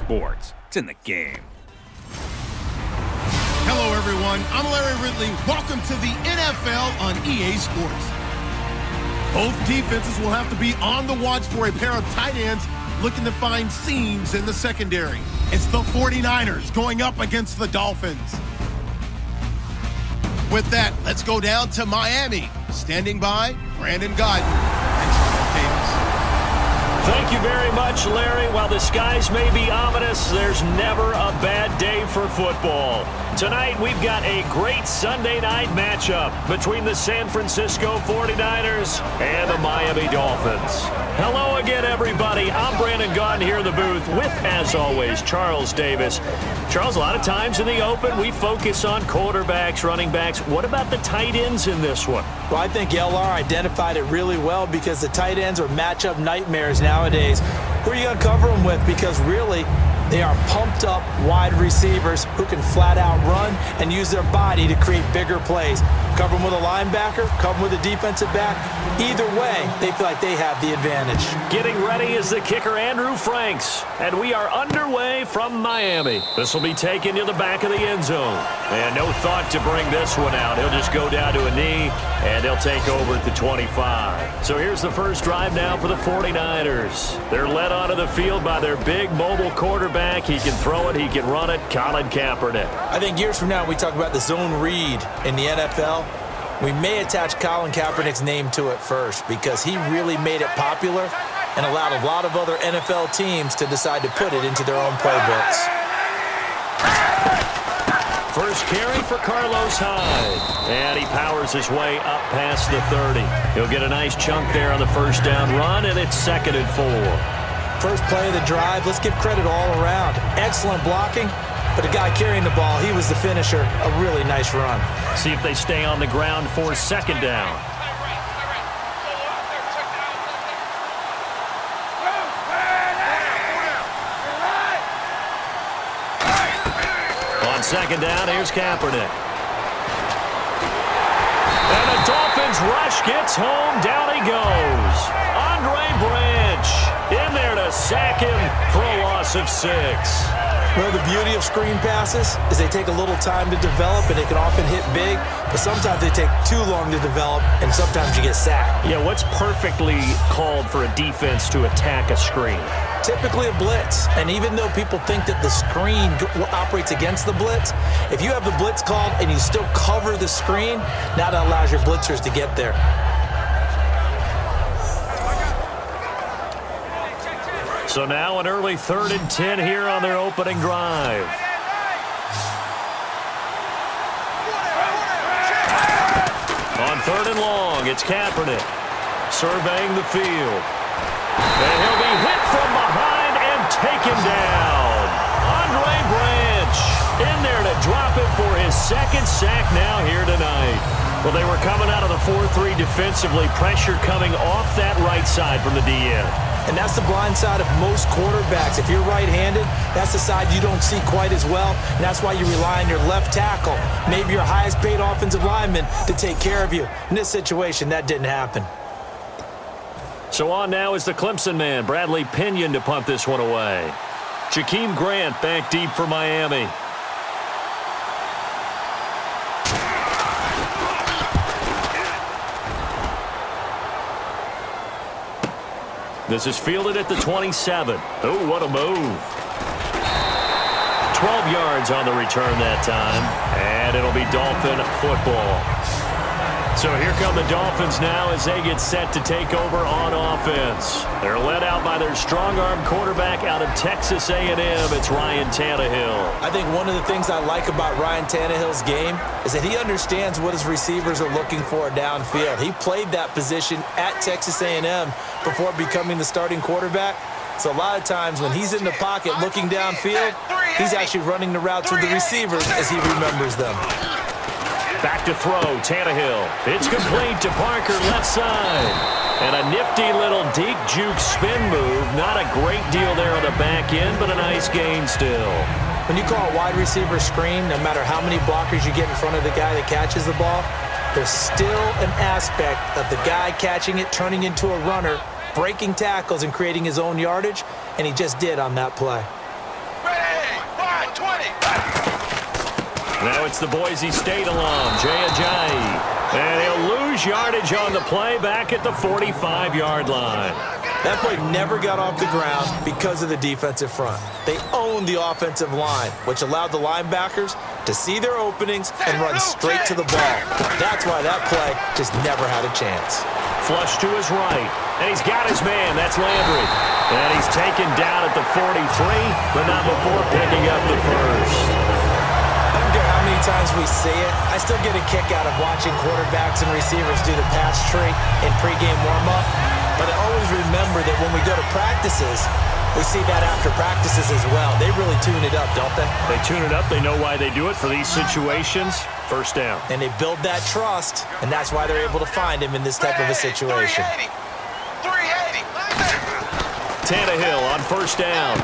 Sports. It's in the game. Hello, everyone. I'm Larry Ridley. Welcome to the NFL on EA Sports. Both defenses will have to be on the watch for a pair of tight ends looking to find seams in the secondary. It's the 49ers going up against the Dolphins. With that, let's go down to Miami. Standing by, Brandon Gaudin and Charles Davis. Thank you very much, Larry. While the skies may be ominous, there's never a bad day for football. Tonight, we've got a great Sunday night matchup between the San Francisco 49ers and the Miami Dolphins. Hello again, everybody. I'm Brandon Gaudin here in the booth with, as always, Charles Davis. Charles, a lot of times in the open, we focus on quarterbacks, running backs. What about the tight ends in this one? Well, I think LR identified it really well because the tight ends are matchup nightmares nowadays. Who are you going to cover them with? Because really, they are pumped up wide receivers who can flat out run and use their body to create bigger plays. Cover them with a linebacker, cover them with a defensive back. Either way, they feel like they have the advantage. Getting ready is the kicker, Andrew Franks. And we are underway from Miami. This will be taken to the back of the end zone. And no thought to bring this one out. He'll just go down to a knee, and they'll take over at the 25. So here's the first drive now for the 49ers. They're led onto the field by their big mobile quarterback. He can throw it, he can run it, Colin Kaepernick. I think years from now, we talk about the zone read in the NFL. We may attach Colin Kaepernick's name to it first because he really made it popular and allowed a lot of other NFL teams to decide to put it into their own playbooks. First carry for Carlos Hyde. And he powers his way up past the 30. He'll get a nice chunk there on the first down run, and it's 2nd and 4. First play of the drive, let's give credit all around. Excellent blocking, but the guy carrying the ball, he was the finisher. A really nice run. See if they stay on the ground for 2nd down. On 2nd down, here's Kaepernick. And the Dolphins rush gets home. Down he goes. Andre Branch in there to sack him for a loss of 6. Well, the beauty of screen passes is they take a little time to develop, and they can often hit big, but sometimes they take too long to develop, and sometimes you get sacked. Yeah, what's perfectly called for a defense to attack a screen? Typically a blitz, and even though people think that the screen operates against the blitz, if you have the blitz called and you still cover the screen, now that allows your blitzers to get there. So now an early 3rd and 10 here on their opening drive. On 3rd and long, it's Kaepernick surveying the field. And he'll be hit from behind and taken down. Andre Branch in there to drop it for his 2nd sack now here tonight. Well, they were coming out of the 4-3 defensively. Pressure coming off that right side from the DN. And that's the blind side of most quarterbacks. If you're right-handed, that's the side you don't see quite as well. And that's why you rely on your left tackle, maybe your highest-paid offensive lineman, to take care of you. In this situation, that didn't happen. So on now is the Clemson man, Bradley Pinion, to punt this one away. Jakeem Grant back deep for Miami. This is fielded at the 27. Oh, what a move. 12 yards on the return that time, and it'll be Dolphin football. So here come the Dolphins now as they get set to take over on offense. They're led out by their strong-arm quarterback out of Texas A&M. It's Ryan Tannehill. I think one of the things I like about Ryan Tannehill's game is that he understands what his receivers are looking for downfield. He played that position at Texas A&M before becoming the starting quarterback. So a lot of times when he's in the pocket looking downfield, he's actually running the routes with the receivers as he remembers them. Back to throw, Tannehill. It's complete to Parker, left side. And a nifty little deep juke spin move. Not a great deal there on the back end, but a nice gain still. When you call a wide receiver screen, no matter how many blockers you get in front of the guy that catches the ball, there's still an aspect of the guy catching it, turning into a runner, breaking tackles and creating his own yardage, and he just did on that play. Now it's the Boise State alum, Jay Ajayi. And he'll lose yardage on the play back at the 45-yard line. That play never got off the ground because of the defensive front. They owned the offensive line, which allowed the linebackers to see their openings and run straight to the ball. That's why that play just never had a chance. Flush to his right, and he's got his man. That's Landry. And he's taken down at the 43, but not before picking up the first. I don't care how many times we see it, I still get a kick out of watching quarterbacks and receivers do the pass tree in pregame warm-up. But I always remember that when we go to practices, we see that after practices as well. They really tune it up, don't they? They tune it up. They know why they do it for these situations. First down. And they build that trust, and that's why they're able to find him in this type of a situation. 380. Tannehill on first down.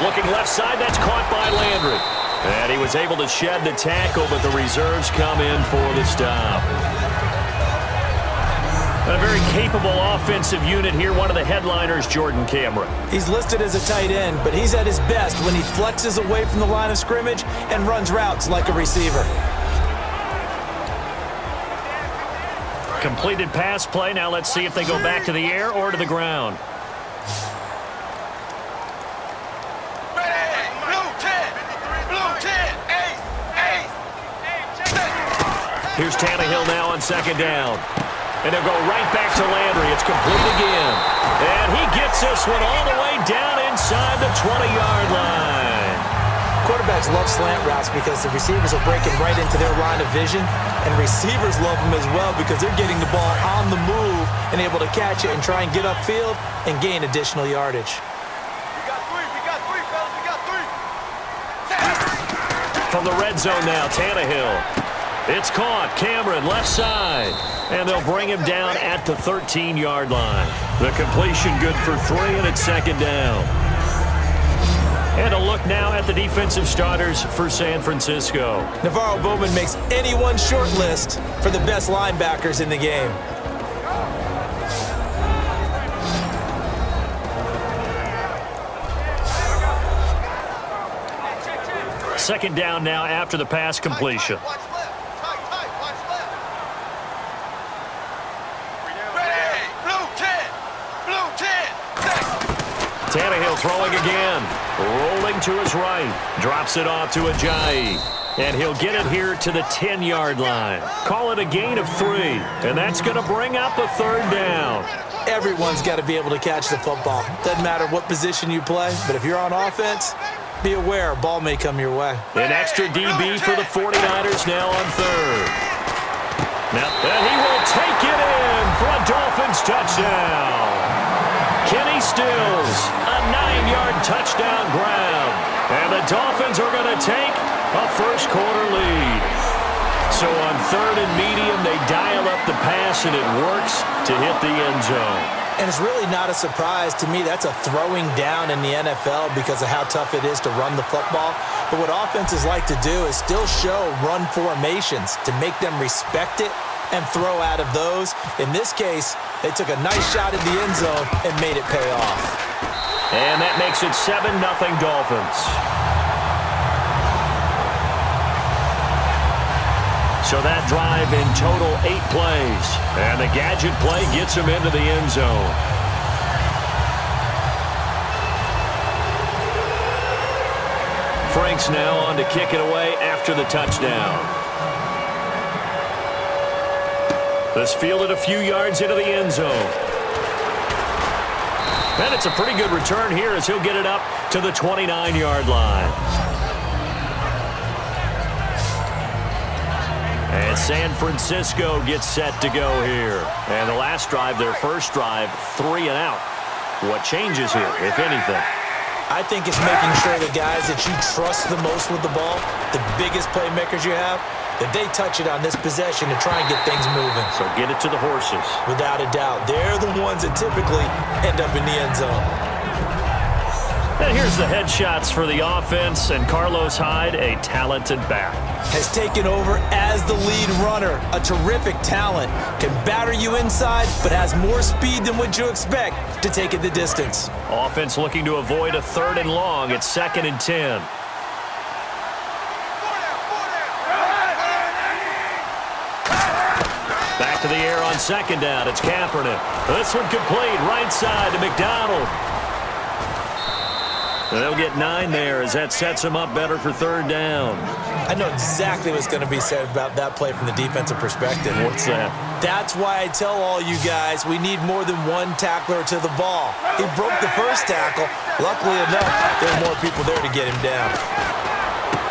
Looking left side, that's caught by Landry. And he was able to shed the tackle, but the reserves come in for the stop. A very capable offensive unit here. One of the headliners, Jordan Cameron. He's listed as a tight end, but he's at his best when he flexes away from the line of scrimmage and runs routes like a receiver. Completed pass play. Now let's see if they go back to the air or to the ground. Here's Tannehill now on second down. And they'll go right back to Landry. It's complete again. And he gets this one all the way down inside the 20-yard line. Quarterbacks love slant routes because the receivers are breaking right into their line of vision, and receivers love them as well because they're getting the ball on the move and able to catch it and try and get upfield and gain additional yardage. We got three, fellas. We got three. From the red zone now, Tannehill. It's caught. Cameron, left side. And they'll bring him down at the 13-yard line. The completion good for 3, and it's second down. And a look now at the defensive starters for San Francisco. Navarro Bowman makes anyone's short list for the best linebackers in the game. Second down now after the pass completion. Watch left. Tight. Watch left. Ready. Blue 10. Tannehill throwing again. Rolling to his right. Drops it off to Ajayi. And he'll get it here to the 10-yard line. Call it a gain of 3. And that's going to bring up a third down. Everyone's got to be able to catch the football. Doesn't matter what position you play, but if you're on offense, be aware a ball may come your way. An extra DB for the 49ers now on third. Now, and he will take it in for a Dolphins touchdown. Kenny Stills, a 9-yard touchdown grab. And the Dolphins are going to take a first-quarter lead. So on third and medium, they dial up the pass, and it works to hit the end zone. And it's really not a surprise to me. That's a throwing down in the NFL because of how tough it is to run the football. But what offenses like to do is still show run formations to make them respect it and throw out of those. In this case, they took a nice shot in the end zone and made it pay off. And that makes it 7-0 Dolphins. So that drive in total 8 plays. And the gadget play gets him into the end zone. Franks now on to kick it away after the touchdown. This fielded a few yards into the end zone. And it's a pretty good return here as he'll get it up to the 29-yard line. And San Francisco gets set to go here. And the last drive, their first drive, 3 and out. What changes here, if anything? I think it's making sure the guys that you trust the most with the ball, the biggest playmakers you have, that they touch it on this possession to try and get things moving. So get it to the horses. Without a doubt. They're the ones that typically end up in the end zone. And here's the headshots for the offense, and Carlos Hyde, a talented back. Has taken over as the lead runner. A terrific talent. Can batter you inside, but has more speed than what you expect to take it the distance. Offense looking to avoid a 3rd and long. It's 2nd and 10. to the air on second down. It's Kaepernick. This one complete. Right side to McDonald. And they'll get 9 there as that sets them up better for third down. I know exactly what's going to be said about that play from the defensive perspective. What's that? That's why I tell all you guys we need more than one tackler to the ball. He broke the first tackle. Luckily enough, there are more people there to get him down.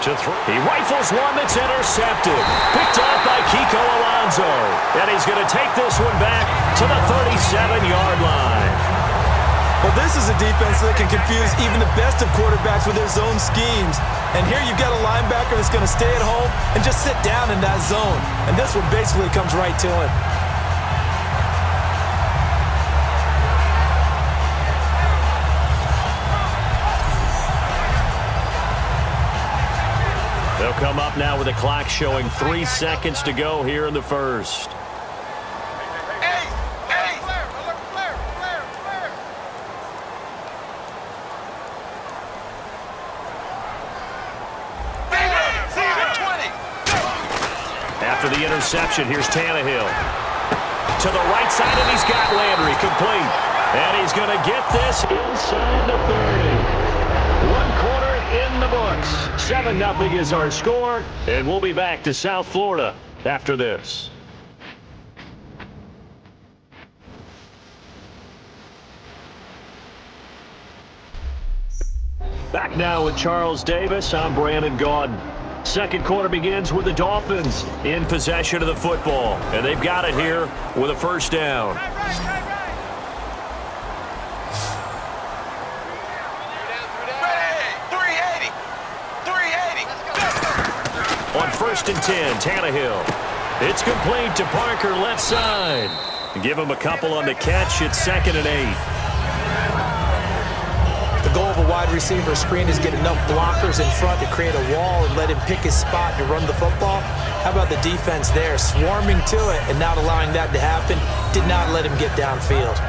He rifles one that's intercepted. Picked off by Kiko Alonso. And he's going to take this one back to the 37-yard line. Well, this is a defense that can confuse even the best of quarterbacks with their zone schemes. And here you've got a linebacker that's going to stay at home and just sit down in that zone. And this one basically comes right to him. They'll come up now with the clock showing 3 seconds to go here in the first. After the interception, here's Tannehill. To the right side, and he's got Landry complete. And he's going to get this inside the 30. 1 quarter in the books. 7-0 is our score, and we'll be back to South Florida after this. Back now with Charles Davis. I'm Brandon Gaudin. Second quarter begins with the Dolphins in possession of the football. And they've got it here with a first down. On 1st and 10, Tannehill. It's complete to Parker left side. Give him a couple on the catch. It's 2nd and 8. The goal of a wide receiver screen is get enough blockers in front to create a wall and let him pick his spot to run the football. How about the defense there, swarming to it and not allowing that to happen? Did not let him get downfield.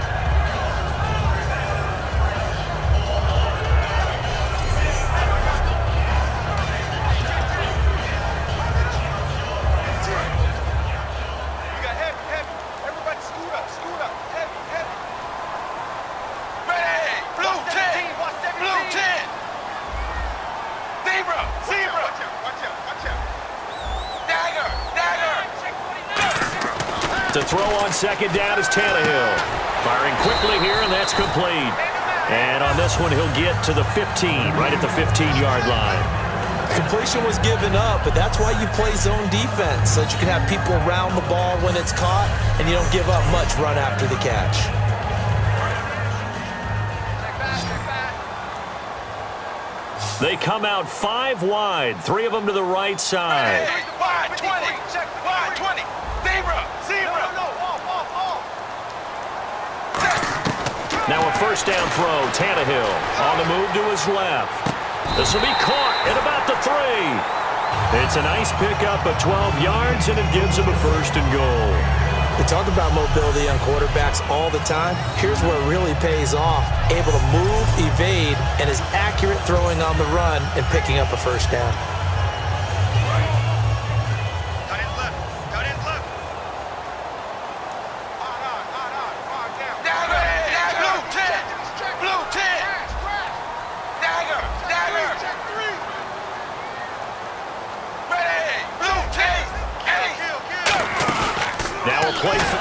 To throw on second down is Tannehill. Firing quickly here, and that's complete. And on this one, he'll get to the 15, right at the 15-yard line. Completion was given up, but that's why you play zone defense, so that you can have people around the ball when it's caught, and you don't give up much run after the catch. They come out 5 wide, 3 of them to the right side. Wide 20. Wide 20. Zebra. Now a first down throw. Tannehill on the move to his left. This will be caught at about the 3. It's a nice pickup of 12 yards, and it gives him a 1st and goal. We talk about mobility on quarterbacks all the time. Here's where it really pays off. Able to move, evade, and is accurate throwing on the run and picking up a first down.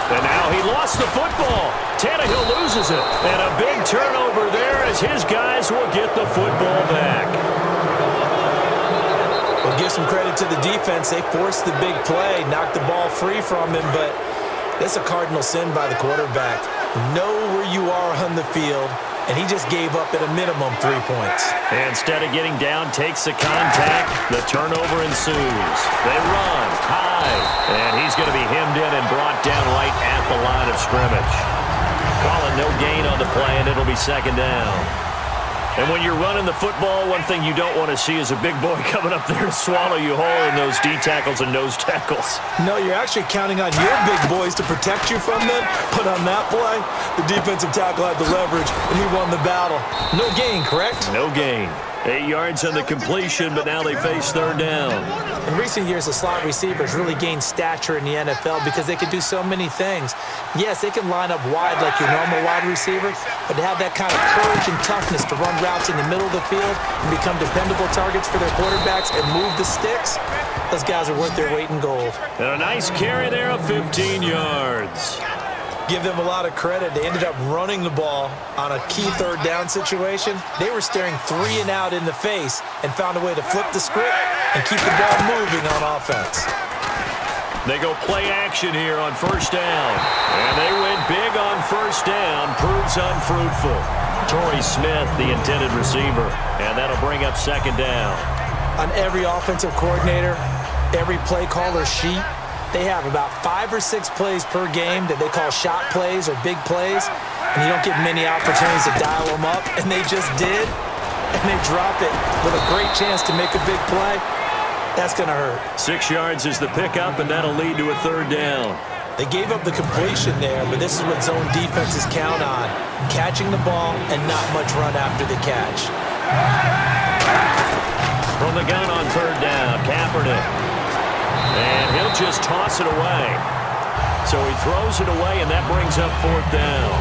And now he lost the football. Tannehill loses it. And a big turnover there as his guys will get the football back. We'll give some credit to the defense. They forced the big play, knocked the ball free from him, but that's a cardinal sin by the quarterback. Know where you are on the field, and he just gave up at a minimum 3 points. And instead of getting down, takes the contact. The turnover ensues. They run high, and he's going to be hemmed in and brought down right at the line of scrimmage. Calling no gain on the play, and it'll be 2nd down. And when you're running the football, one thing you don't want to see is a big boy coming up there to swallow you whole in those D tackles and nose tackles. No, you're actually counting on your big boys to protect you from them. But on that play, the defensive tackle had the leverage, and he won the battle. No gain, correct? No gain. 8 yards on the completion, but now they face third down. In recent years, the slot receivers really gained stature in the NFL because they can do so many things. Yes, they can line up wide like your normal wide receiver, but to have that kind of courage and toughness to run routes in the middle of the field and become dependable targets for their quarterbacks and move the sticks, those guys are worth their weight in gold. And a nice carry there of 15 yards. Give them a lot of credit. They ended up running the ball on a key third down situation. They were staring 3 and out in the face and found a way to flip the script and keep the ball moving on offense. They go play action here on first down. And they went big on first down. Proves unfruitful. Torrey Smith, the intended receiver. And that'll bring up second down. On every offensive coordinator, every play caller sheet, they have about 5 or 6 plays per game that they call shot plays or big plays, and you don't get many opportunities to dial them up, and they just did, and they drop it with a great chance to make a big play. That's going to hurt. 6 yards is the pickup, and that'll lead to a third down. They gave up the completion there, but this is what zone defenses count on, catching the ball and not much run after the catch. From the gun on third down, Kaepernick. And he'll just toss it away. So he throws it away, and that brings up fourth down.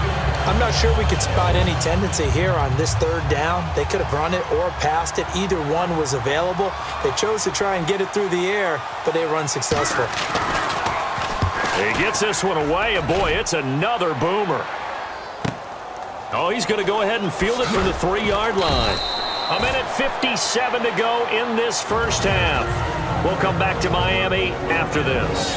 I'm not sure we could spot any tendency here on this third down. They could have run it or passed it. Either one was available. They chose to try and get it through the air, but they were unsuccessful. He gets this one away, and boy, it's another boomer. Oh, he's going to go ahead and field it from the 3-yard line. 1:57 to go in this first half. We'll come back to Miami after this.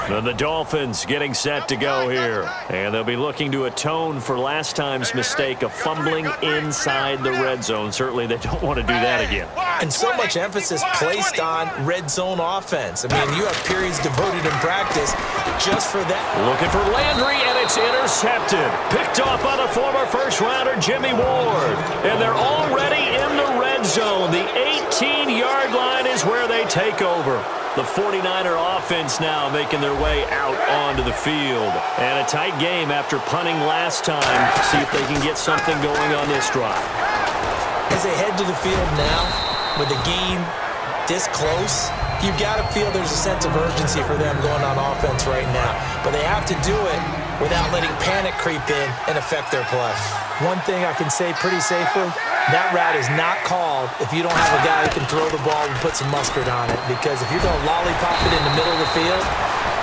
And the Dolphins getting set to go here. And they'll be looking to atone for last time's mistake of fumbling inside the red zone. Certainly they don't want to do that again. And so much emphasis placed on red zone offense. I mean, you have periods devoted in practice just for that. Looking for Landry, and it's intercepted. Picked off by the former first-rounder Jimmy Ward. And they're already in the red zone. The 18-yard line is where they take over. The 49er offense now making their way out onto the field. And a tight game after punting last time. See if they can get something going on this drive. As they head to the field now, with the game this close, you've got to feel there's a sense of urgency for them going on offense right now. But they have to do it without letting panic creep in and affect their play. One thing I can say pretty safely, that route is not called if you don't have a guy who can throw the ball and put some mustard on it. Because if you're going to lollipop it in the middle of the field,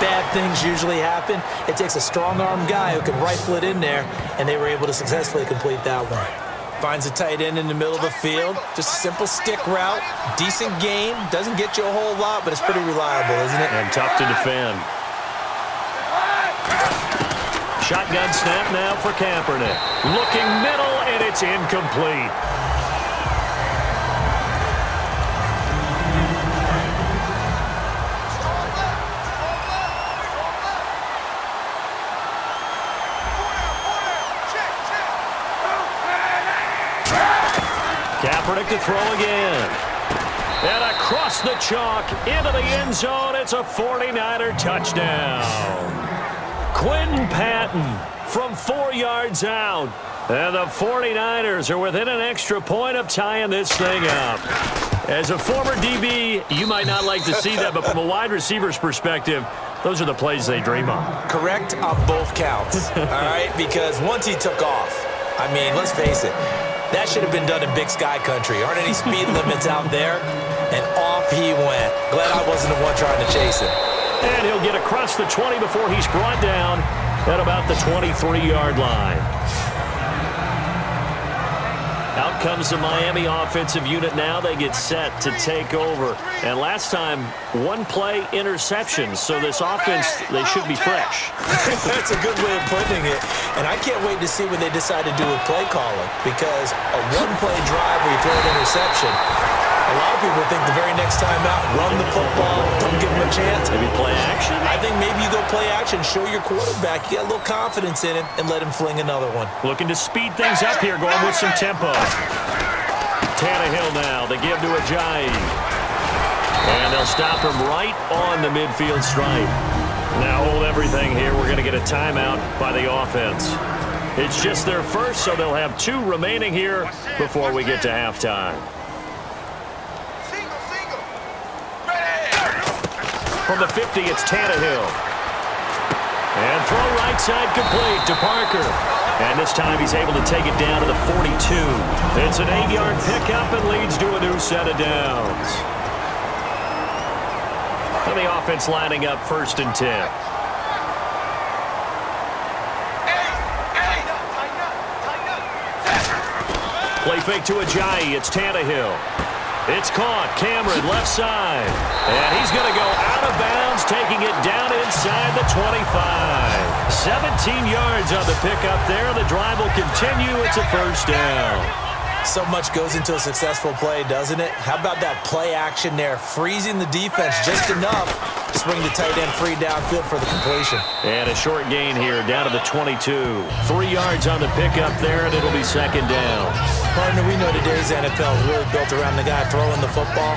bad things usually happen. It takes a strong-armed guy who can rifle it in there, and they were able to successfully complete that one. Finds a tight end in the middle of the field. Just a simple stick route. Decent game. Doesn't get you a whole lot, but it's pretty reliable, isn't it? And tough to defend. Shotgun snap now for Kaepernick. Looking middle, and it's incomplete. Kaepernick to throw again. And across the chalk into the end zone. It's a 49er touchdown. Quinton Patton from 4 yards out. And the 49ers are within an extra point of tying this thing up. As a former DB, you might not like to see that, but from a wide receiver's perspective, those are the plays they dream of. Correct on both counts, all right? Because once he took off, I mean, let's face it, that should have been done in Big Sky country. Aren't any speed limits out there? And off he went. Glad I wasn't the one trying to chase him. And he'll get across the 20 before he's brought down at about the 23-yard line. Out comes the Miami offensive unit now. They get set to take over. And last time, one play interception. So this offense, they should be fresh. That's a good way of putting it. And I can't wait to see what they decide to do with play calling. Because a one-play drive where you throw an interception, a lot of people think the very next time out, run the football, don't give them a chance. Maybe play action? I think maybe you go play action, show your quarterback, you got a little confidence in him, and let him fling another one. Looking to speed things up here, going with some tempo. Tannehill now, they give to Ajayi. And they'll stop him right on the midfield stripe. Now hold everything here. We're going to get a timeout by the offense. It's just their first, so they'll have 2 remaining here before we get to halftime. Single. Ready. From the 50, it's Tannehill. And throw right side complete to Parker. And this time he's able to take it down to the 42. It's an 8-yard pickup and leads to a new set of downs. And the offense lining up 1st and 10. Play fake to Ajayi. It's Tannehill. It's caught. Cameron, left side. And he's going to go out of bounds, taking it down inside the 25. 17 yards on the pickup there. The drive will continue. It's a 1st down. So much goes into a successful play, doesn't it? How about that play action there? Freezing the defense just enough to swing the tight end free downfield for the completion. And a short gain here down to the 22. 3 yards on the pickup there, and it'll be 2nd down. Partner, we know today's NFL is really built around the guy throwing the football.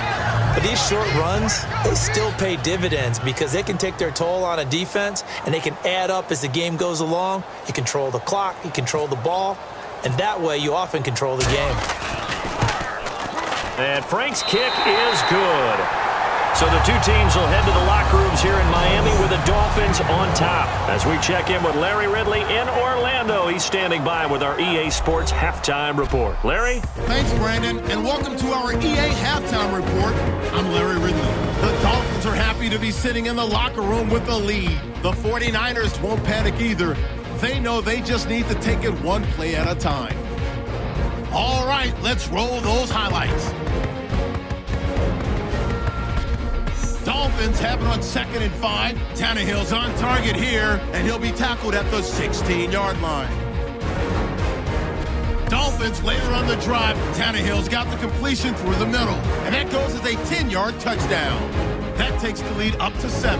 But these short runs, they still pay dividends because they can take their toll on a defense, and they can add up as the game goes along. You control the clock, you control the ball, and that way you often control the game. And Frank's kick is good. So the 2 teams will head to the locker rooms here in Miami with the Dolphins on top. As we check in with Larry Ridley in Orlando, he's standing by with our EA Sports Halftime Report. Larry? Thanks, Brandon, and welcome to our EA Halftime Report. I'm Larry Ridley. The Dolphins are happy to be sitting in the locker room with the lead. The 49ers won't panic either. They know they just need to take it one play at a time. All right, let's roll those highlights. Dolphins have it on 2nd and 5. Tannehill's on target here, and he'll be tackled at the 16-yard line. Dolphins later on the drive. Tannehill's got the completion through the middle, and that goes as a 10-yard touchdown. That takes the lead up to 7.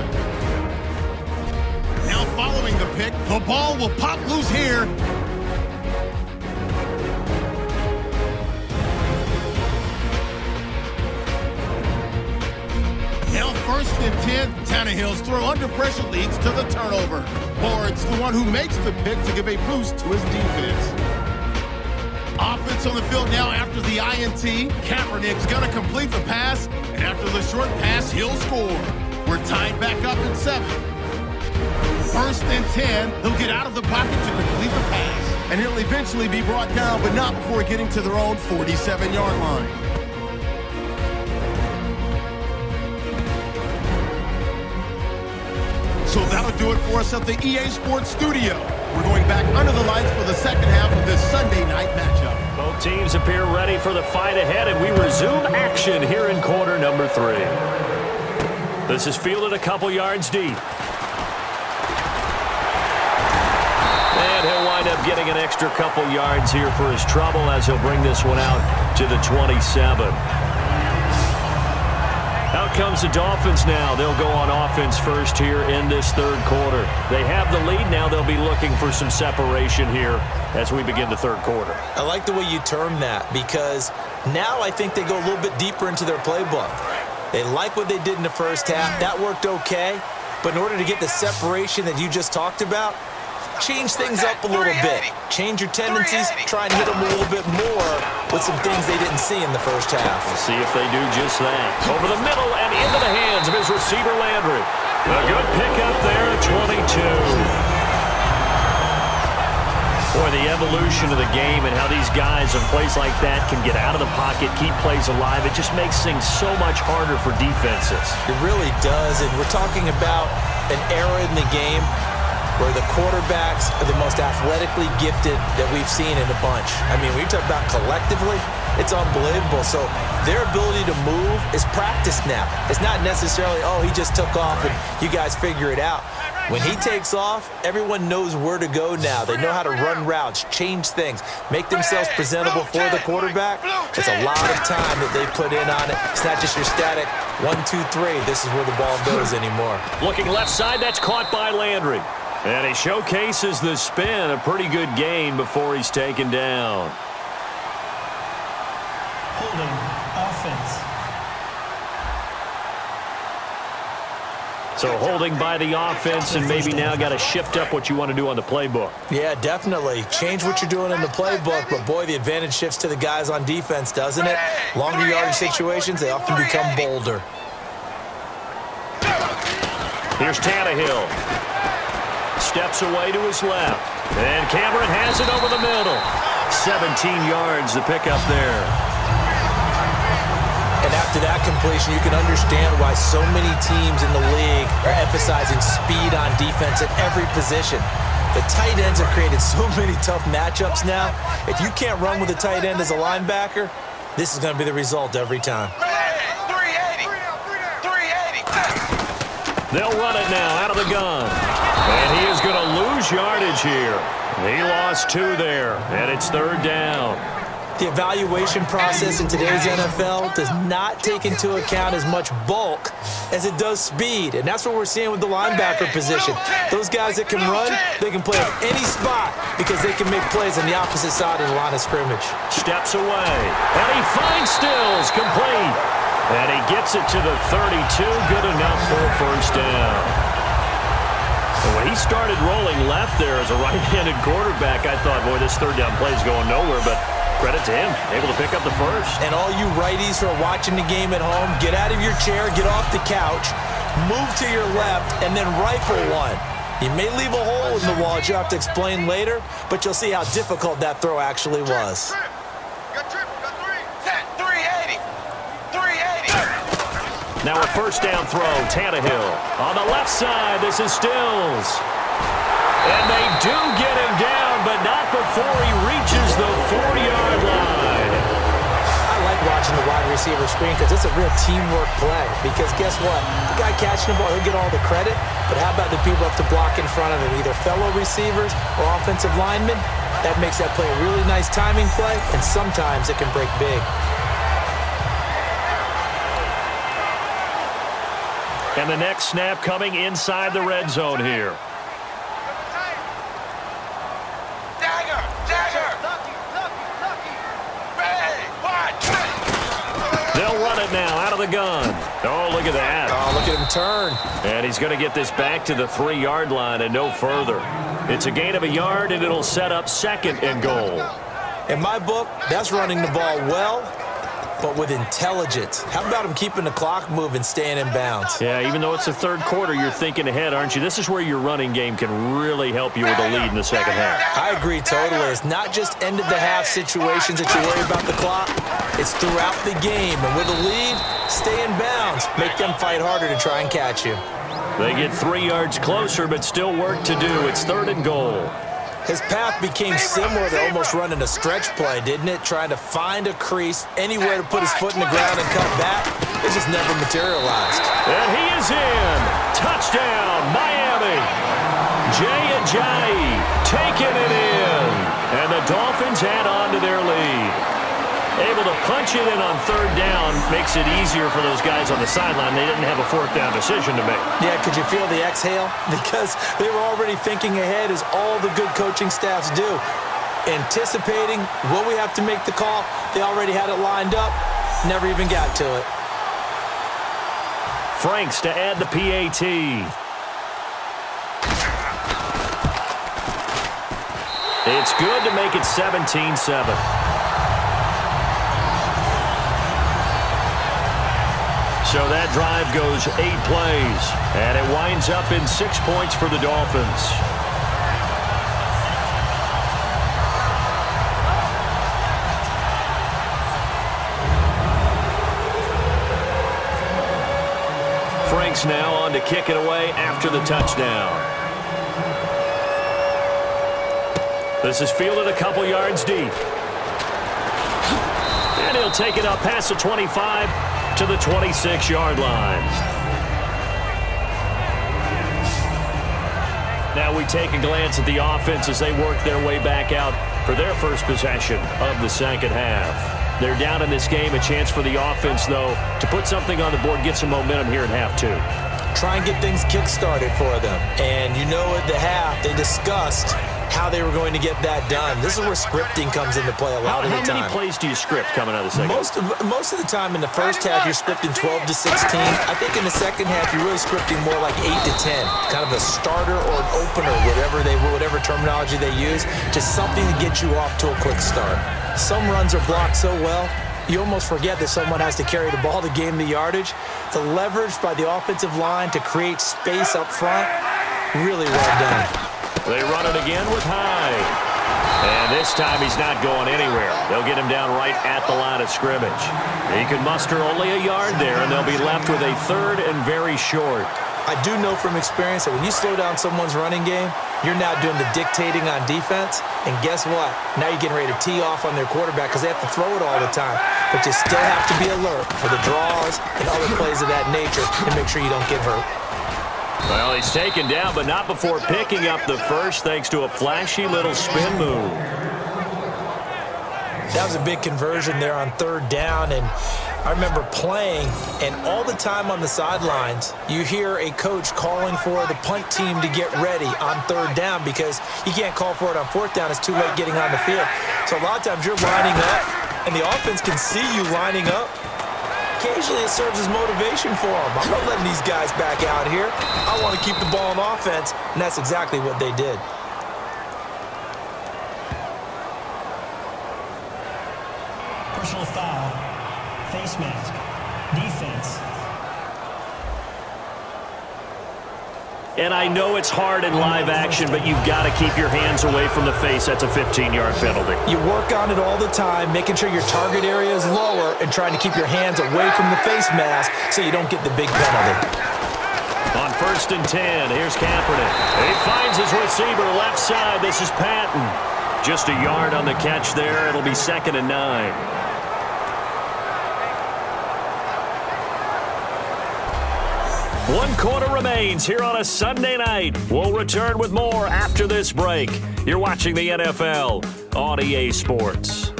Now following the pick, the ball will pop loose here. Now 1st and 10, Tannehill's throw under pressure leads to the turnover. Ward's the one who makes the pick to give a boost to his defense. Offense on the field now after the INT. Kaepernick's going to complete the pass, and after the short pass, he'll score. We're tied back up at 7. 1st and 10, he'll get out of the pocket to complete the pass, and he'll eventually be brought down, but not before getting to their own 47-yard line. So that'll do it for us at the EA Sports Studio. We're going back under the lights for the 2nd half of this Sunday night matchup. Both teams appear ready for the fight ahead, and we resume action here in quarter number 3. This is fielded a couple yards deep. And he'll wind up getting an extra couple yards here for his trouble as he'll bring this one out to the 27. Out comes the Dolphins now. They'll go on offense first here in this 3rd quarter. They have the lead now. They'll be looking for some separation here as we begin the 3rd quarter. I like the way you term that because now I think they go a little bit deeper into their playbook. They like what they did in the 1st half. That worked okay. But in order to get the separation that you just talked about, change things up a little bit. Change your tendencies. Try and hit them a little bit more with some things they didn't see in the 1st half. We'll see if they do just that. Over the middle and into the hands of his receiver, Landry. A good pickup there at 22. Boy, the evolution of the game and how these guys in plays like that can get out of the pocket, keep plays alive, it just makes things so much harder for defenses. It really does, and we're talking about an era in the game where the quarterbacks are the most athletically gifted that we've seen in a bunch. I mean, when you talk about collectively, it's unbelievable. So their ability to move is practiced now. It's not necessarily, oh, he just took off and you guys figure it out. When he takes off, everyone knows where to go now. They know how to run routes, change things, make themselves presentable for the quarterback. It's a lot of time that they put in on it. It's not just your static 1, 2, 3. This is where the ball goes anymore. Looking left side, that's caught by Landry. And he showcases the spin, a pretty good gain before he's taken down. Holding offense. So holding by the offense, and maybe now got to shift up what you want to do on the playbook. Yeah, definitely. Change what you're doing in the playbook, but boy, the advantage shifts to the guys on defense, doesn't it? Longer yardage situations, they often become bolder. Here's Tannehill. Steps away to his left. And Cameron has it over the middle. 17 yards to pick up there. And after that completion, you can understand why so many teams in the league are emphasizing speed on defense at every position. The tight ends have created so many tough matchups now. If you can't run with a tight end as a linebacker, this is going to be the result every time. 380. They'll run it now out of the gun. And he is going to lose yardage here. He lost 2 there, and it's 3rd down. The evaluation process in today's NFL does not take into account as much bulk as it does speed, and that's what we're seeing with the linebacker position. Those guys that can run, they can play at any spot because they can make plays on the opposite side of the line of scrimmage. Steps away, and he finds Stills, complete. And he gets it to the 32, good enough for a 1st down. And when he started rolling left there as a right-handed quarterback, I thought, boy, this 3rd down play is going nowhere, but credit to him, able to pick up the 1st. And all you righties who are watching the game at home, get out of your chair, get off the couch, move to your left, and then rifle one. You may leave a hole in the wall that you have to explain later, but you'll see how difficult that throw actually was. Now a 1st down throw, Tannehill. On the left side, this is Stills. And they do get him down, but not before he reaches the 4-yard line. I like watching the wide receiver screen because it's a real teamwork play. Because guess what? The guy catching the ball, he'll get all the credit. But how about the people up to block in front of him, either fellow receivers or offensive linemen? That makes that play a really nice timing play, and sometimes it can break big. And the next snap coming inside the red zone here. They'll run it now out of the gun. Oh, look at that. Oh, look at him turn. And he's going to get this back to the 3-yard line and no further. It's a gain of 1 yard, and it'll set up 2nd and goal. In my book, that's running the ball well, but with intelligence. How about him keeping the clock moving, staying in bounds? Yeah, even though it's the 3rd quarter, you're thinking ahead, aren't you? This is where your running game can really help you with a lead in the 2nd half. I agree totally. It's not just end-of-the-half situations that you worry about the clock. It's throughout the game. And with a lead, stay in bounds. Make them fight harder to try and catch you. They get 3 yards closer, but still work to do. It's 3rd and goal. His path became similar to almost running a stretch play, didn't it? Trying to find a crease, anywhere to put his foot in the ground and cut back. It just never materialized. And he is in. Touchdown, Miami. Jay Ajayi taking it in. And the Dolphins add on to their lead. Able to punch it in on 3rd down makes it easier for those guys on the sideline. They didn't have a 4th down decision to make. Yeah, could you feel the exhale? Because they were already thinking ahead, as all the good coaching staffs do. Anticipating what we have to make the call. They already had it lined up. Never even got to it. Franks to add the PAT. It's good to make it 17-7. So that drive goes 8 plays, and it winds up in 6 points for the Dolphins. Franks now on to kick it away after the touchdown. This is fielded a couple yards deep. And he'll take it up past the 25 to the 26-yard line. Now we take a glance at the offense as they work their way back out for their first possession of the 2nd half. They're down in this game. A chance for the offense, though, to put something on the board, get some momentum here in half 2. Try and get things kick-started for them. And you know at the half, they discussed how they were going to get that done. This is where scripting comes into play a lot of the time. How many plays do you script coming out of the second? Most of the time in the first half, you're scripting 12 to 16. I think in the second half, you're really scripting more like 8 to 10. Kind of a starter or an opener, whatever terminology they use. Just something to get you off to a quick start. Some runs are blocked so well, you almost forget that someone has to carry the ball to gain the yardage. The leverage by the offensive line to create space up front, really well done. They run it again with Hyde. And this time he's not going anywhere. They'll get him down right at the line of scrimmage. He can muster only a yard there, and they'll be left with a third and very short. I do know from experience that when you slow down someone's running game, you're now doing the dictating on defense. And guess what? Now you're getting ready to tee off on their quarterback because they have to throw it all the time. But you still have to be alert for the draws and other plays of that nature to make sure you don't get hurt. Well, he's taken down, but not before picking up the first thanks to a flashy little spin move. That was a big conversion there on third down, and I remember playing, and all the time on the sidelines, you hear a coach calling for the punt team to get ready on third down because you can't call for it on fourth down. It's too late getting on the field. So a lot of times you're lining up, and the offense can see you lining up. Occasionally it serves as motivation for them. I'm not letting these guys back out here. I want to keep the ball on offense, and that's exactly what they did. Personal foul, face mask, defense. And I know it's hard in live action, but you've got to keep your hands away from the face. That's a 15-yard penalty. You work on it all the time, making sure your target area is lower and trying to keep your hands away from the face mask so you don't get the big penalty. On 1st and 10, here's Kaepernick. He finds his receiver left side. This is Patton. Just a yard on the catch there. It'll be 2nd and 9. 1 quarter remains here on a Sunday night. We'll return with more after this break. You're watching the NFL on EA Sports.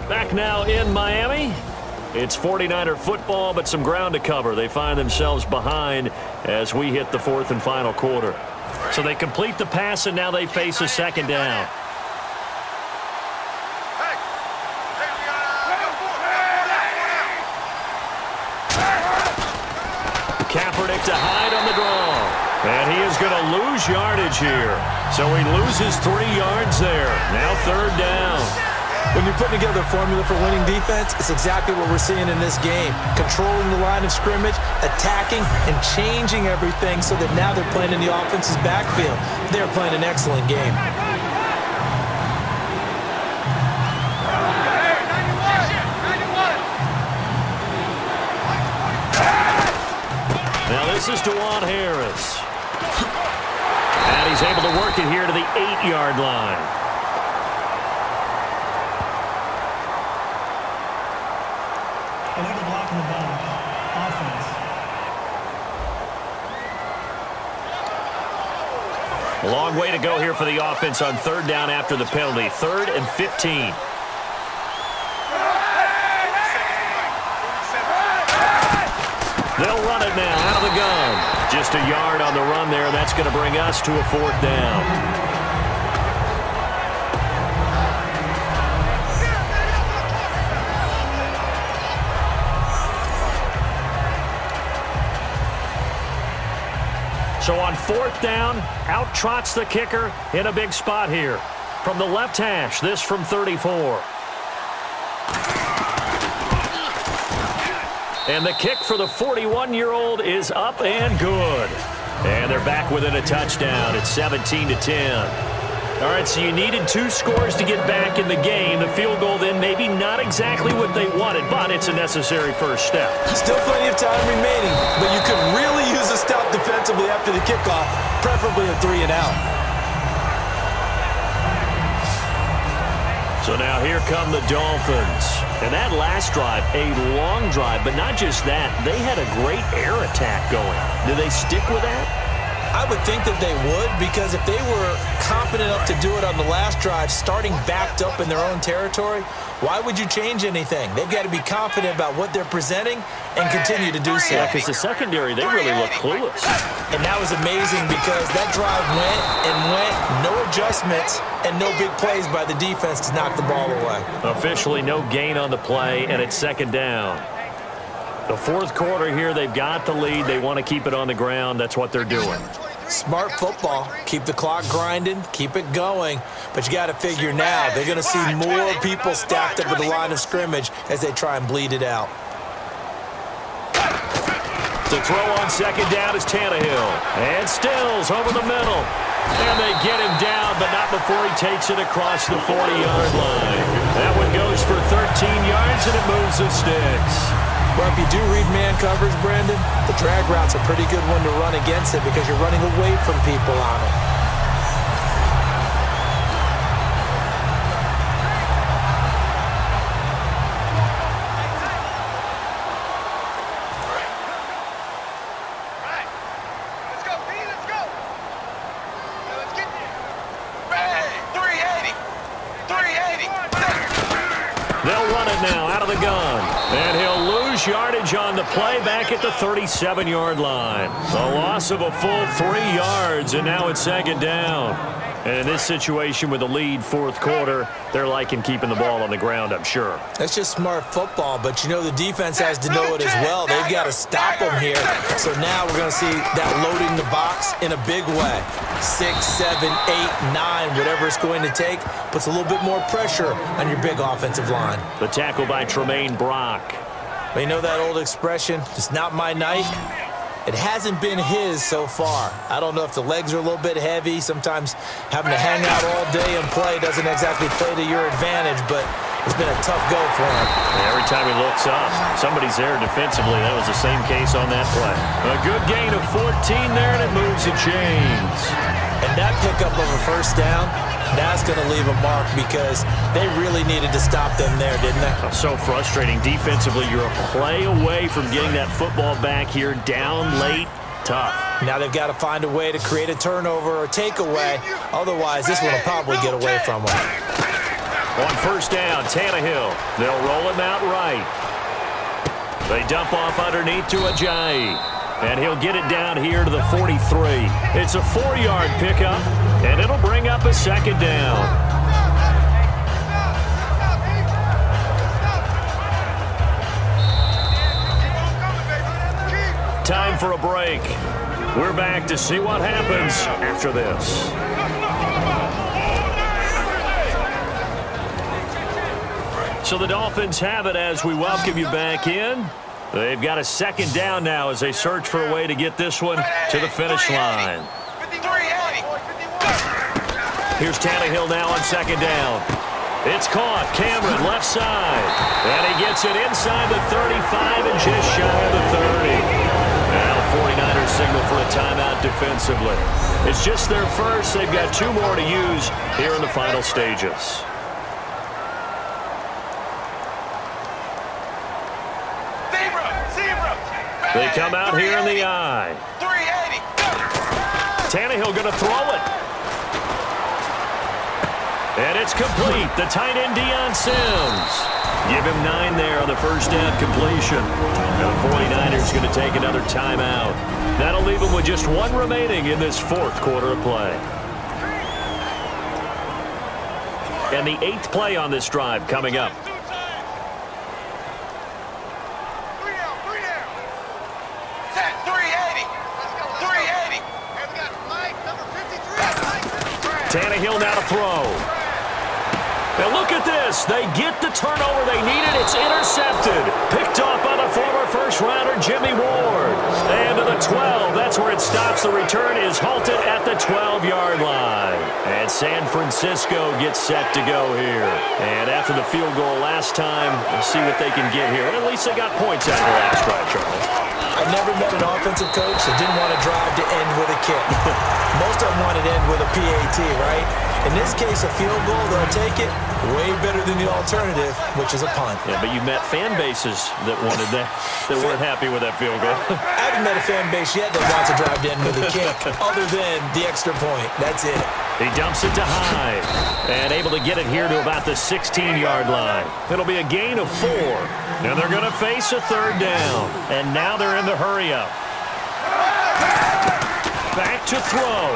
Back now in Miami. It's 49er football, but some ground to cover. They find themselves behind as we hit the 4th and final quarter. So they complete the pass, and now they face a 2nd down. Kaepernick to Hyde on the draw. And he is going to lose yardage here. So he loses 3 yards there. Now 3rd down. When you're putting together a formula for winning defense, it's exactly what we're seeing in this game. Controlling the line of scrimmage, attacking, and changing everything so that now they're playing in the offense's backfield. They're playing an excellent game. Now this is DeJuan Harris. And he's able to work it here to the 8-yard line. Illegal block in the back. Offense. A long way to go here for the offense on 3rd down after the penalty. 3rd and 15. They'll run it now out of the gun. Just a yard on the run there. That's going to bring us to a 4th down. So on 4th down, out trots the kicker in a big spot here. From the left hash, this from 34. And the kick for the 41-year-old is up and good. And they're back within a touchdown. It's 17-10. All right, so you needed 2 scores to get back in the game. The field goal then maybe not exactly what they wanted, but it's a necessary first step. Still plenty of time remaining, but you could really use a stop defensively after the kickoff, preferably a 3-and-out. So now here come the Dolphins. And that last drive, a long drive, but not just that. They had a great air attack going. Do they stick with that? I would think that they would, because if they were confident enough to do it on the last drive, starting backed up in their own territory, why would you change anything? They've got to be confident about what they're presenting and continue to do so. Yeah, because the secondary, they really look clueless. And that was amazing because that drive went and went, no adjustments, and no big plays by the defense to knock the ball away. Officially no gain on the play, and it's second down. The fourth quarter here, they've got the lead. They want to keep it on the ground. That's what they're doing. Smart football. Keep the clock grinding, keep it going. But you got to figure now, they're going to see more people stacked up at the line of scrimmage as they try and bleed it out. The throw on second down is Tannehill. And Stills over the middle. And they get him down, but not before he takes it across the 40-yard line. That one goes for 13 yards, and it moves the sticks. Well, if you do read man coverage, Brandon, the drag route's a pretty good one to run against it because you're running away from people on it. They'll run it now out of the gun. And he'll lose yardage on the play back at the 37-yard line. A loss of a full 3 yards, and now it's second down. And in this situation with the lead fourth quarter, they're liking keeping the ball on the ground, I'm sure. That's just smart football, but you know the defense has to know it as well. They've got to stop them here. So now we're going to see that loading the box in a big way. 6, 7, 8, 9, whatever it's going to take, puts a little bit more pressure on your big offensive line. The tackle by Tremaine Brock. But you know that old expression, it's not my night? It hasn't been his so far. I don't know if the legs are a little bit heavy. Sometimes having to hang out all day and play doesn't exactly play to your advantage, but it's been a tough go for him. Every time he looks up, somebody's there defensively. That was the same case on that play. A good gain of 14 there, and it moves the chains. And that pickup of a first down, that's going to leave a mark because they really needed to stop them there, didn't they? So frustrating. Defensively, you're a play away from getting that football back here down late. Tough. Now they've got to find a way to create a turnover or takeaway. Otherwise, this one will probably get away from them. On first down, Tannehill. They'll roll him out right. They dump off underneath to Ajayi. And he'll get it down here to the 43. It's a 4-yard pickup, and it'll bring up a second down. Time for a break. We're back to see what happens after this. So the Dolphins have it as we welcome you back in. They've got a second down now as they search for a way to get this one to the finish line. Here's Tannehill now on second down. It's caught. Cameron left side. And he gets it inside the 35 and just shy of the 30. Now 49ers signal for a timeout defensively. It's just their first. They've got 2 more to use here in the final stages. They come out here in the eye. Tannehill going to throw it. And it's complete. The tight end, Deion Sims. Give him 9 there on the first down completion. And the 49ers going to take another timeout. That'll leave them with just 1 remaining in this fourth quarter of play. And the 8th play on this drive coming up. Tannehill now to throw. Now look at this. They get the turnover they needed. It's intercepted. Picked off by the former first-rounder Jimmy Ward. And to the 12. That's where it stops. The return is halted at the 12-yard line. And San Francisco gets set to go here. And after the field goal last time, we'll see what they can get here. And at least they got points out of the last drive, Charles. I've never met an offensive coach that didn't want to drive to end with a kick. Most of them wanted to end with a PAT, right? In this case, a field goal, they'll take it. Way better than the alternative, which is a punt. Yeah, but you met fan bases that wanted that weren't happy with that field goal. I haven't met a fan base yet that wants to drive in with a kick other than the extra point. That's it. He dumps it to Hyde and able to get it here to about the 16-yard line. It'll be a gain of 4, and they're going to face a third down. And now they're in the hurry-up. Back to throw.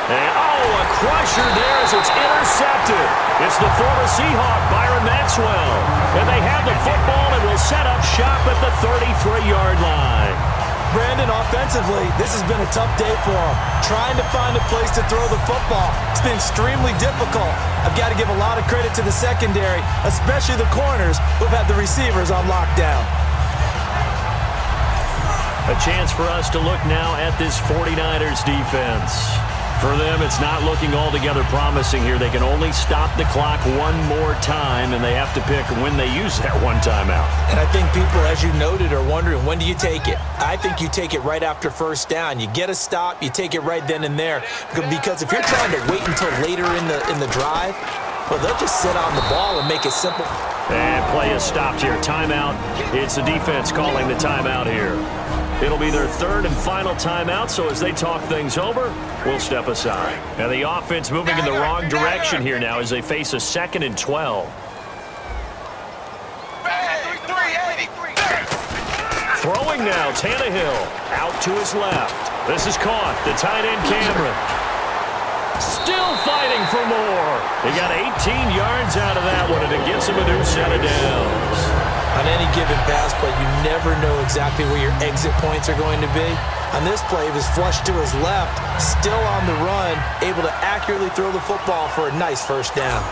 And, a crusher there as it's intercepted. It's the former Seahawk, Byron Maxwell. And they have the football and will set up shop at the 33-yard line. Brandon, offensively, this has been a tough day for him. Trying to find a place to throw the football. It's been extremely difficult. I've got to give a lot of credit to the secondary, especially the corners who've had the receivers on lockdown. A chance for us to look now at this 49ers defense. For them, it's not looking altogether promising here. They can only stop the clock one more time, and they have to pick when they use that one timeout. And I think people, as you noted, are wondering, when do you take it? I think you take it right after first down. You get a stop, you take it right then and there. Because if you're trying to wait until later in the drive, well, they'll just sit on the ball and make it simple. And play is stopped here. Timeout. It's the defense calling the timeout here. It'll be their third and final timeout, so as they talk things over, we'll step aside. And the offense moving in the wrong direction here now as they face a 2nd and 12. Throwing now, Tannehill out to his left. This is caught. The tight end, Cameron. Still fighting for more. He got 18 yards out of that one, and it gets him a new set of downs. On any given pass play, you never know exactly where your exit points are going to be. On this play, he was flushed to his left, still on the run, able to accurately throw the football for a nice first down.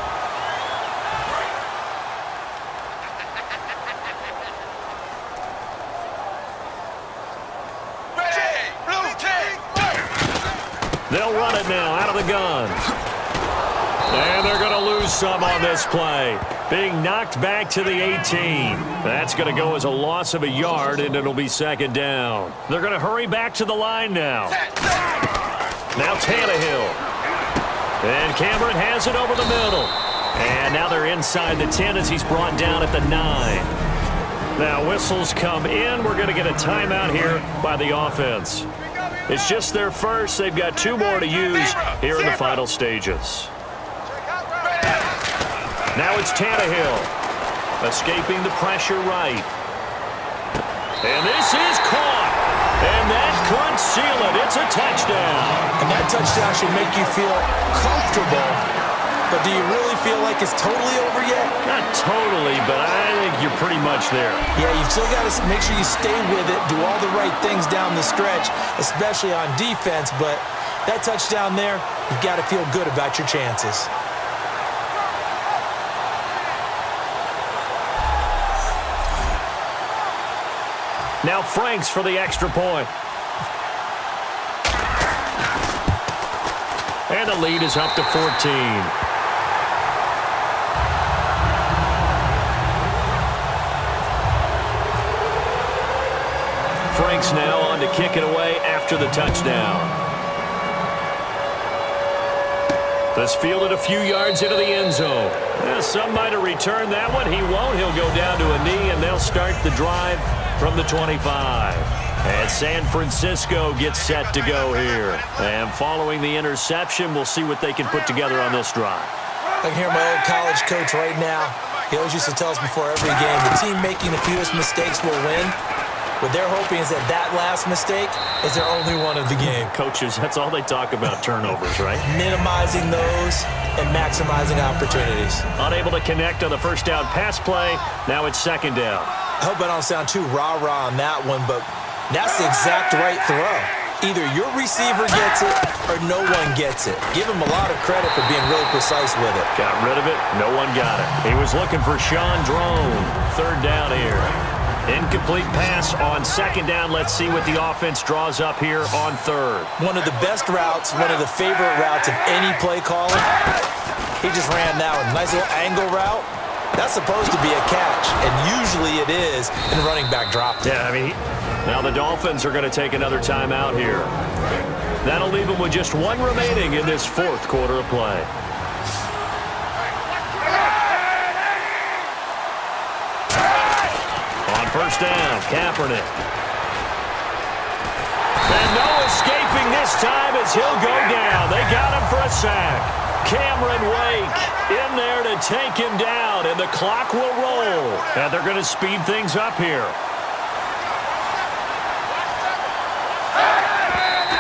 They'll run it now out of the gun. And they're going to lose some on this play. Being knocked back to the 18. That's going to go as a loss of a yard, and it'll be 2nd down. They're going to hurry back to the line now. Now Tannehill. And Cameron has it over the middle. And now they're inside the 10 as he's brought down at the 9. Now whistles come in. We're going to get a timeout here by the offense. It's just their first. They've got 2 more to use here in the final stages. Now it's Tannehill, escaping the pressure right. And this is caught. And that could seal it. It's a touchdown. And that touchdown should make you feel comfortable. But do you really feel like it's totally over yet? Not totally, but I think you're pretty much there. Yeah, you've still got to make sure you stay with it, do all the right things down the stretch, especially on defense. But that touchdown there, you've got to feel good about your chances. Now Franks for the extra point. And the lead is up to 14. Franks now on to kick it away after the touchdown. This fielded a few yards into the end zone. Some might have returned that one. He won't. He'll go down to a knee, and they'll start the drive from the 25. And San Francisco gets set to go here. And following the interception, we'll see what they can put together on this drive. I can hear my old college coach right now. He always used to tell us before every game, the team making the fewest mistakes will win. What they're hoping is that that last mistake is their only one of the game. Coaches, that's all they talk about, turnovers, right? Minimizing those and maximizing opportunities. Unable to connect on the first down pass play. Now it's 2nd down. I hope I don't sound too rah-rah on that one, but that's the exact right throw. Either your receiver gets it or no one gets it. Give him a lot of credit for being really precise with it. Got rid of it. No one got it. He was looking for Sean Drone. 3rd down here. Incomplete pass on 2nd down. Let's see what the offense draws up here on 3rd. One of the best routes, one of the favorite routes of any play caller. He just ran that one. Nice little angle route. That's supposed to be a catch, and usually it is, and running back dropped it. Yeah, I mean, now the Dolphins are going to take another timeout here. That'll leave them with just 1 remaining in this 4th quarter of play. first down. Kaepernick. And no escaping this time as he'll go down. They got him for a sack. Cameron Wake in there to take him down, and the clock will roll. And they're going to speed things up here.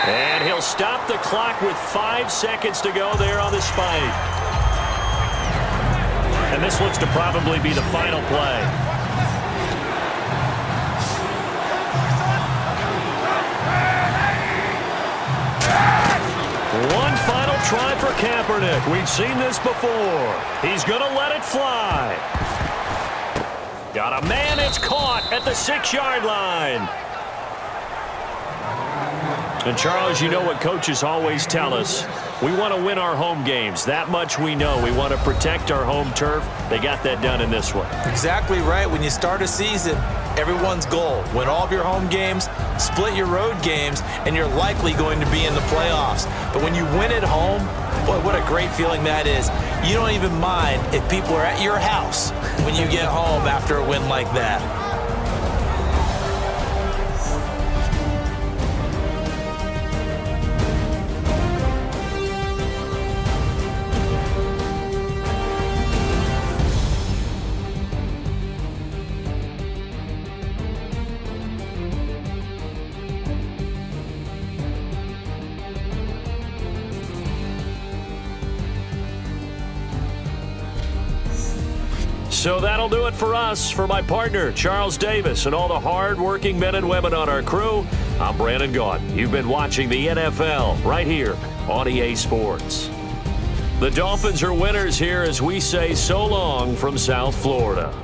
And he'll stop the clock with 5 seconds to go there on the spike. And this looks to probably be the final play. One final try for Kaepernick. We've seen this before. He's going to let it fly. Got a man. It's caught at the 6-yard line. And, Charles, you know what coaches always tell us. We want to win our home games. That much we know. We want to protect our home turf. They got that done in this one. Exactly right. When you start a season, everyone's goal, win all of your home games, split your road games, and you're likely going to be in the playoffs. But when you win at home, boy, what a great feeling that is. You don't even mind if people are at your house when you get home after a win like that. So that'll do it for us. For my partner, Charles Davis, and all the hard-working men and women on our crew, I'm Brandon Gaudin. You've been watching the NFL right here on EA Sports. The Dolphins are winners here as we say so long from South Florida.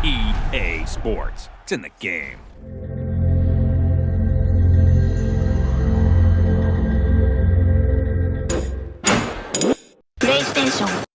EA Sports. It's in the game. PlayStation